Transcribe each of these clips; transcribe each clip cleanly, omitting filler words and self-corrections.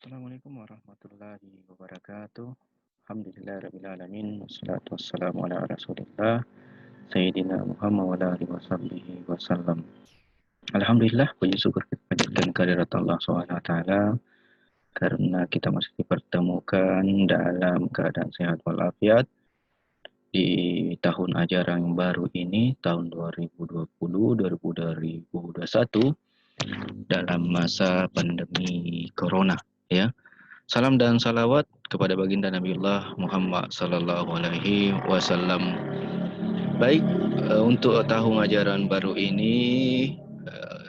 Assalamualaikum warahmatullahi wabarakatuh. Alhamdulillahirrabbilalamin. Wassalatu wassalamu ala rasulillah. Sayyidina Muhammad wa ala alihi wasahbihi wasallam. Alhamdulillah, puji syukur kita panjatkan kehadirat Allah SWT karena kita masih dipertemukan dalam keadaan sehat walafiat di tahun ajaran yang baru ini, tahun 2020-2021 dalam masa pandemi Corona, ya. Salam dan salawat kepada baginda Nabiullah Muhammad sallallahu alaihi wasallam. Baik, untuk tahun ajaran baru ini eh,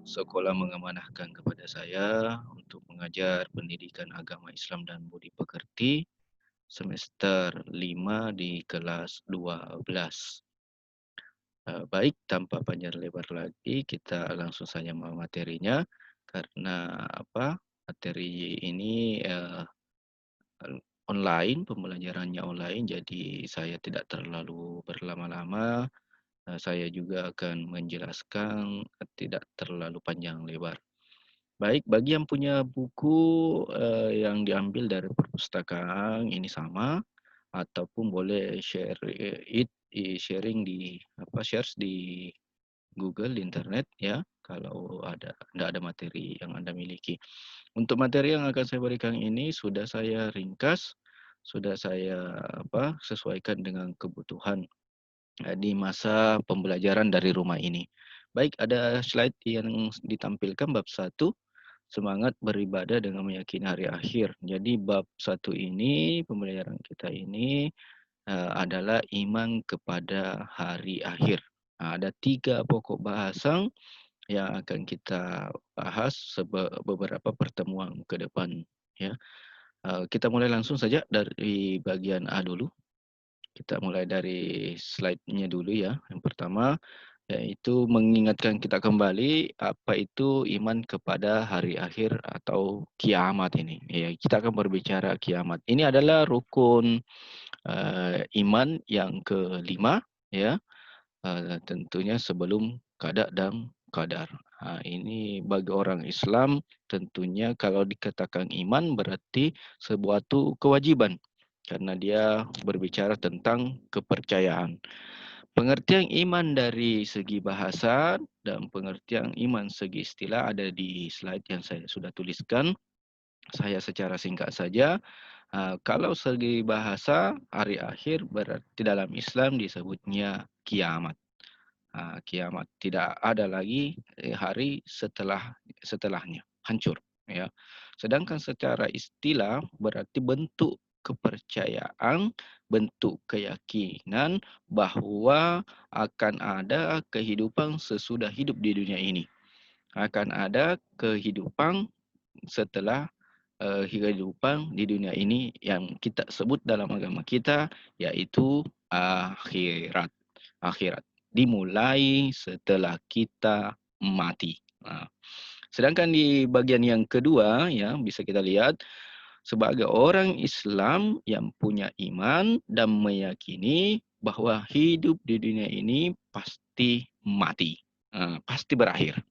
sekolah mengamanahkan kepada saya untuk mengajar pendidikan agama Islam dan budi pekerti semester 5 di kelas 12. Baik, tanpa panjang lebar lagi kita langsung saja materinya karena materi ini online, pembelajarannya online, jadi saya tidak terlalu berlama-lama. Saya juga akan menjelaskan tidak terlalu panjang lebar. Baik, bagi yang punya buku yang diambil dari perpustakaan ini sama, ataupun boleh sharing di shares di Google, di internet ya, kalau tidak ada materi yang Anda miliki. Untuk materi yang akan saya berikan ini sudah saya ringkas, sudah saya sesuaikan dengan kebutuhan di masa pembelajaran dari rumah ini. Baik, ada slide yang ditampilkan bab 1, semangat beribadah dengan meyakini hari akhir. Jadi bab 1 ini, pembelajaran kita ini adalah iman kepada hari akhir. Ada 3 pokok bahasan yang akan kita bahas beberapa pertemuan ke depan, ya. Kita mulai langsung saja dari bagian A dulu. Kita mulai dari slide-nya dulu ya. Yang pertama yaitu mengingatkan kita kembali apa itu iman kepada hari akhir atau kiamat ini. Ya, kita akan berbicara kiamat. Ini adalah rukun iman yang kelima, ya. Tentunya sebelum qada dan qadar. Ini bagi orang Islam tentunya kalau dikatakan iman berarti sebuah kewajiban karena dia berbicara tentang kepercayaan. Pengertian iman dari segi bahasa dan pengertian iman segi istilah ada di slide yang saya sudah tuliskan. Saya secara singkat saja. Kalau segi bahasa, hari akhir berarti dalam Islam disebutnya kiamat. Kiamat tidak ada lagi hari setelahnya, hancur, ya. Sedangkan secara istilah berarti bentuk kepercayaan, bentuk keyakinan bahwa akan ada kehidupan sesudah hidup di dunia ini. Akan ada kehidupan setelah kehidupan di dunia ini yang kita sebut dalam agama kita yaitu akhirat. Akhirat dimulai setelah kita mati. Sedangkan di bagian yang kedua ya bisa kita lihat sebagai orang Islam yang punya iman dan meyakini bahwa hidup di dunia ini pasti mati, pasti berakhir.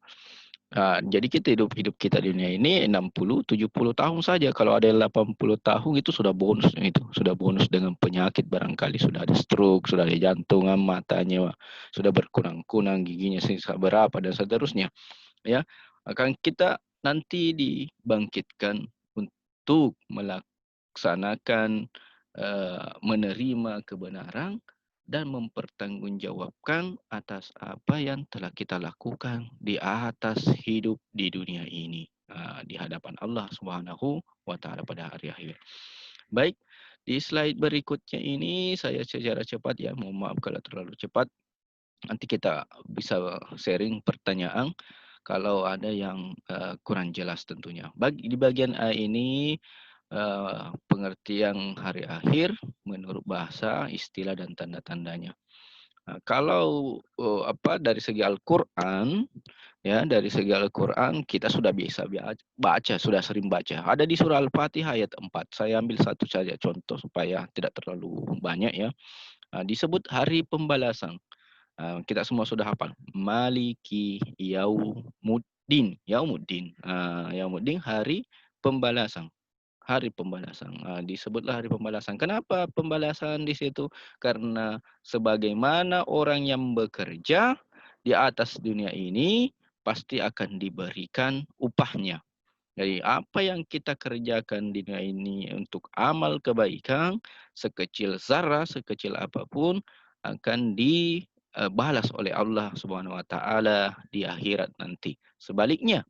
Jadi kita hidup kita di dunia ini 60, 70 tahun saja. Kalau ada yang 80 tahun itu sudah bonus itu. Sudah bonus dengan penyakit barangkali. Sudah ada stroke, sudah ada jantungan, matanya sudah berkunang-kunang, giginya sisa berapa dan seterusnya. Ya, akan kita nanti dibangkitkan untuk melaksanakan menerima kebenaran dan mempertanggungjawabkan atas apa yang telah kita lakukan di atas hidup di dunia ini di hadapan Allah Subhanahu wa taala pada hari akhir. Baik, di slide berikutnya ini saya secara cepat ya, mohon maaf kalau terlalu cepat. Nanti kita bisa sharing pertanyaan kalau ada yang kurang jelas tentunya. Di bagian A ini pengertian hari akhir menurut bahasa, istilah dan tanda-tandanya. Kalau dari segi Al-Qur'an ya, dari segi Al-Qur'an kita sudah bisa baca, sudah sering baca. Ada di surah Al-Fatihah ayat 4. Saya ambil satu saja contoh supaya tidak terlalu banyak ya. Disebut hari pembalasan. Kita semua sudah hafal. Maliki Yaumuddin. Yaumuddin. Yaumuddin hari pembalasan. Hari pembalasan, disebutlah hari pembalasan. Kenapa pembalasan di situ? Karena sebagaimana orang yang bekerja di atas dunia ini pasti akan diberikan upahnya. Jadi apa yang kita kerjakan di dunia ini untuk amal kebaikan, sekecil zarah, sekecil apapun akan dibalas oleh Allah Subhanahu wa taala di akhirat nanti. Sebaliknya,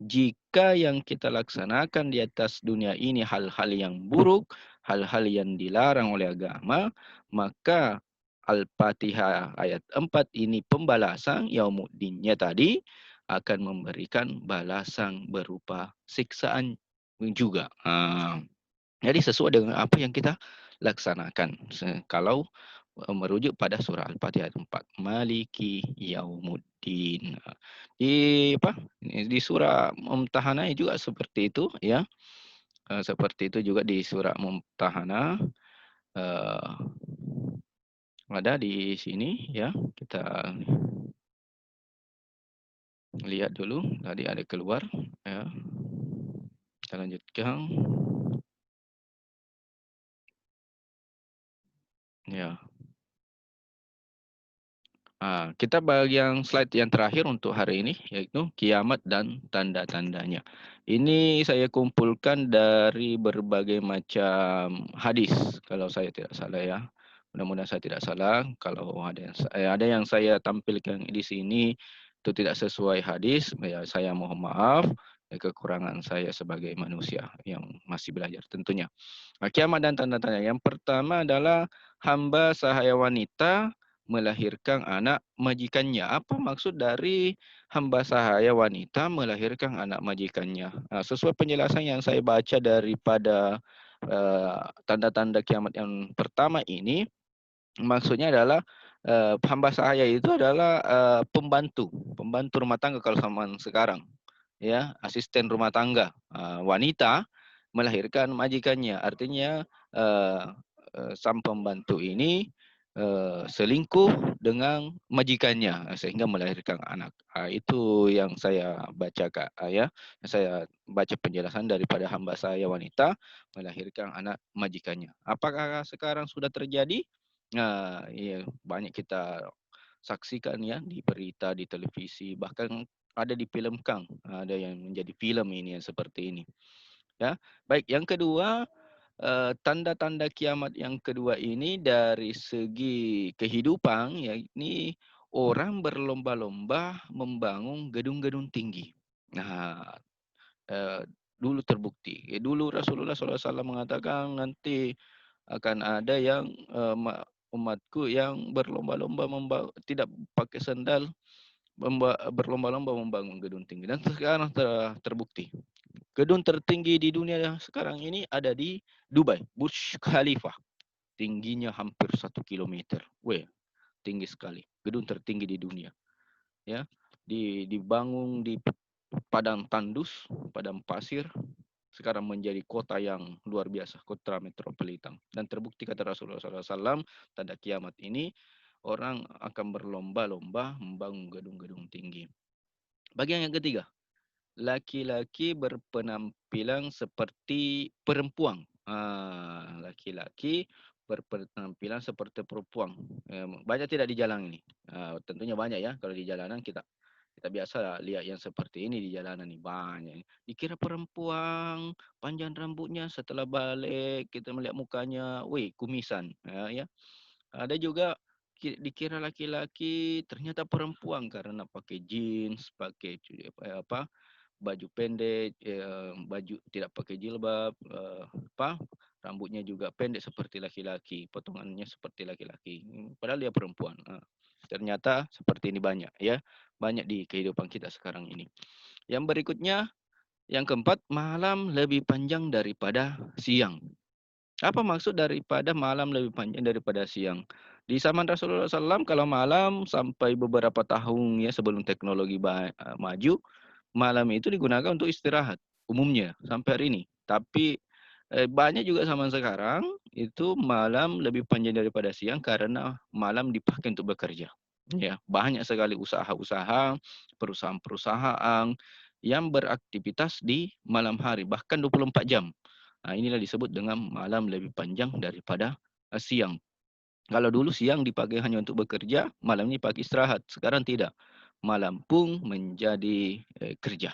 jika yang kita laksanakan di atas dunia ini hal-hal yang buruk, hal-hal yang dilarang oleh agama, maka Al-Fatihah ayat 4 ini pembalasan yaumuddinnya tadi akan memberikan balasan berupa siksaan juga. Jadi sesuai dengan apa yang kita laksanakan. Kalau merujuk pada surah Al-Fatihah 4, Maliki Yaumuddin. Di apa? Di surah Mumtahanah juga seperti itu ya. Seperti itu juga di surah Mumtahanah eh, ada di sini ya. Kita lihat dulu tadi ada keluar ya. Kita lanjutkan. Ya. Kita bagian slide yang terakhir untuk hari ini, yaitu kiamat dan tanda-tandanya. Ini saya kumpulkan dari berbagai macam hadis, kalau saya tidak salah ya. Mudah-mudahan saya tidak salah. Kalau ada yang saya tampilkan di sini itu tidak sesuai hadis, ya saya mohon maaf. Kekurangan saya sebagai manusia yang masih belajar tentunya. Kiamat dan tanda-tanda. Yang pertama adalah hamba sahaya wanita melahirkan anak majikannya. Apa maksud dari hamba sahaya wanita melahirkan anak majikannya? Sesuai penjelasan yang saya baca daripada tanda-tanda kiamat yang pertama ini, maksudnya adalah hamba sahaya itu adalah pembantu rumah tangga kalau zaman sekarang, ya, asisten rumah tangga, wanita melahirkan majikannya. Artinya eh, sang pembantu ini selingkuh dengan majikannya sehingga melahirkan anak. Itu yang saya baca Kak, ya. Saya baca penjelasan daripada hamba saya wanita melahirkan anak majikannya. Apakah sekarang sudah terjadi? Iya, banyak kita saksikan ya di berita, di televisi, bahkan ada difilmkan, ada yang menjadi film ini yang seperti ini. Ya, baik. Yang kedua, tanda-tanda kiamat yang kedua ini dari segi kehidupan, ya ini orang berlomba-lomba membangun gedung-gedung tinggi. Nah, dulu terbukti. Dulu Rasulullah SAW mengatakan nanti akan ada yang umatku yang berlomba-lomba tidak pakai sandal, berlomba-lomba membangun gedung tinggi. Dan sekarang terbukti. Gedung tertinggi di dunia yang sekarang ini ada di Dubai, Burj Khalifa. Tingginya hampir 1 kilometer. Weh, tinggi sekali. Gedung tertinggi di dunia. Ya, dibangun di padang tandus, padang pasir, sekarang menjadi kota yang luar biasa, kota metropolitan. Dan terbukti kata Rasulullah SAW, tanda kiamat ini orang akan berlomba-lomba membangun gedung-gedung tinggi. Bagian yang ketiga, laki-laki berpenampilan seperti perempuan. Laki-laki berpenampilan seperti perempuan. Banyak tidak di jalan ini? Tentunya banyak ya. Kalau di jalanan kita biasa lihat yang seperti ini di jalanan nih banyak. Dikira perempuan, panjang rambutnya, setelah balik kita melihat mukanya, wih kumisan. Ya. Ada juga dikira laki-laki, ternyata perempuan karena pakai jeans, pakai apa baju pendek, baju tidak pakai jilbab, rambutnya juga pendek seperti laki-laki, potongannya seperti laki-laki, padahal dia perempuan. Ternyata seperti ini banyak ya, banyak di kehidupan kita sekarang ini. Yang berikutnya, yang keempat, malam lebih panjang daripada siang. Apa maksud daripada malam lebih panjang daripada siang? Di zaman Rasulullah SAW, kalau malam sampai beberapa tahun ya sebelum teknologi maju, malam itu digunakan untuk istirahat umumnya sampai hari ini. Tapi banyak juga zaman sekarang itu malam lebih panjang daripada siang karena malam dipakai untuk bekerja. Ya, banyak sekali usaha-usaha, perusahaan-perusahaan yang beraktivitas di malam hari, bahkan 24 jam. Inilah disebut dengan malam lebih panjang daripada siang. Kalau dulu siang dipakai hanya untuk bekerja, malam ini pakai istirahat. Sekarang tidak. Malam pun menjadi kerja.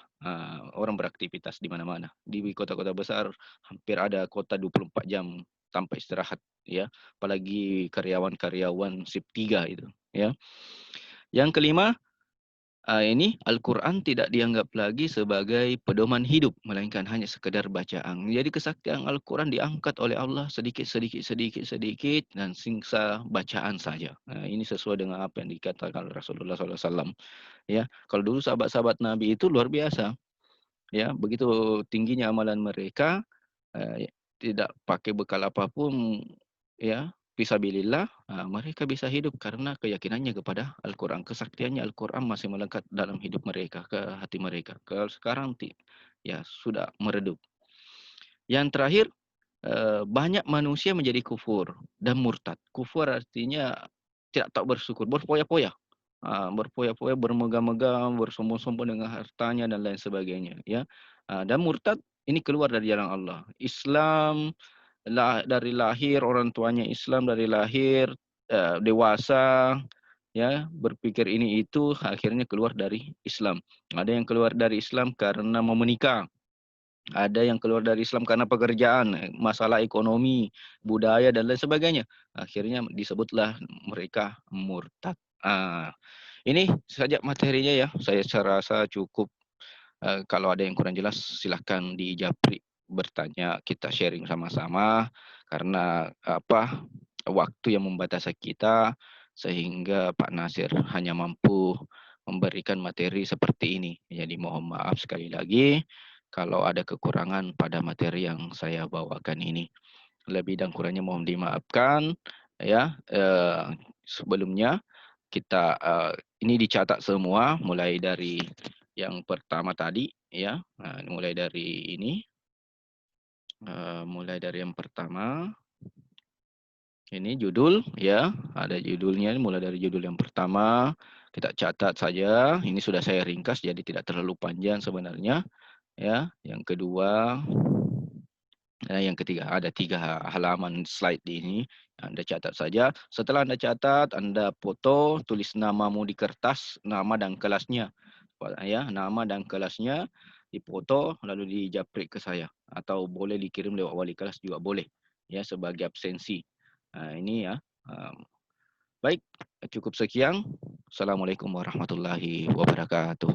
Orang beraktivitas di mana-mana. Di kota-kota besar hampir ada kota 24 jam tanpa istirahat, ya. Apalagi karyawan-karyawan shift 3 itu, ya. Yang kelima, ini Al-Quran tidak dianggap lagi sebagai pedoman hidup, melainkan hanya sekedar bacaan. Jadi kesaktian Al-Quran diangkat oleh Allah sedikit, sedikit, sedikit, sedikit, dan singsa bacaan saja. Ini sesuai dengan apa yang dikatakan oleh Rasulullah SAW. Ya, kalau dulu sahabat-sahabat Nabi itu luar biasa. Ya, begitu tingginya amalan mereka, tidak pakai bekal apapun, ya, fisabilillah, mereka bisa hidup karena keyakinannya kepada Al-Quran. Kesaktiannya Al-Quran masih melekat dalam hidup mereka, ke hati mereka. Kalau sekarang ya sudah meredup. Yang terakhir, banyak manusia menjadi kufur dan murtad. Kufur artinya tidak tak bersyukur, berfoya-foya. Berfoya-foya, bermegah-megah, bersombong-sombong dengan hartanya dan lain sebagainya, ya. Dan murtad ini keluar dari jalan Allah. Islam dari lahir, orang tuanya Islam dari lahir, dewasa, ya, berpikir ini itu, akhirnya keluar dari Islam. Ada yang keluar dari Islam karena mau menikah. Ada yang keluar dari Islam karena pekerjaan, masalah ekonomi, budaya, dan lain sebagainya. Akhirnya disebutlah mereka murtad. Ini saja materinya ya. Saya rasa cukup. Kalau ada yang kurang jelas silahkan di Japri bertanya, kita sharing sama-sama. Karena waktu yang membatasi kita, sehingga Pak Nasir hanya mampu memberikan materi seperti ini. Jadi mohon maaf sekali lagi kalau ada kekurangan pada materi yang saya bawakan ini. Lebih dan kurangnya mohon dimaafkan, ya. Sebelumnya kita ini dicatat semua mulai dari yang pertama tadi, ya. Mulai dari ini, mulai dari yang pertama. Ini judul, ya, ada judulnya, mulai dari judul yang pertama, kita catat saja. Ini sudah saya ringkas, jadi tidak terlalu panjang sebenarnya, ya. Yang kedua, yang ketiga, ada 3 halaman slide di ini, Anda catat saja. Setelah Anda catat, Anda foto, tulis namamu di kertas, nama dan kelasnya, ya, nama dan kelasnya dipoto, lalu dijapri ke saya, atau boleh dikirim lewat wali kelas juga boleh, ya, sebagai absensi. Ini ya. Baik, cukup sekian. Assalamualaikum warahmatullahi wabarakatuh.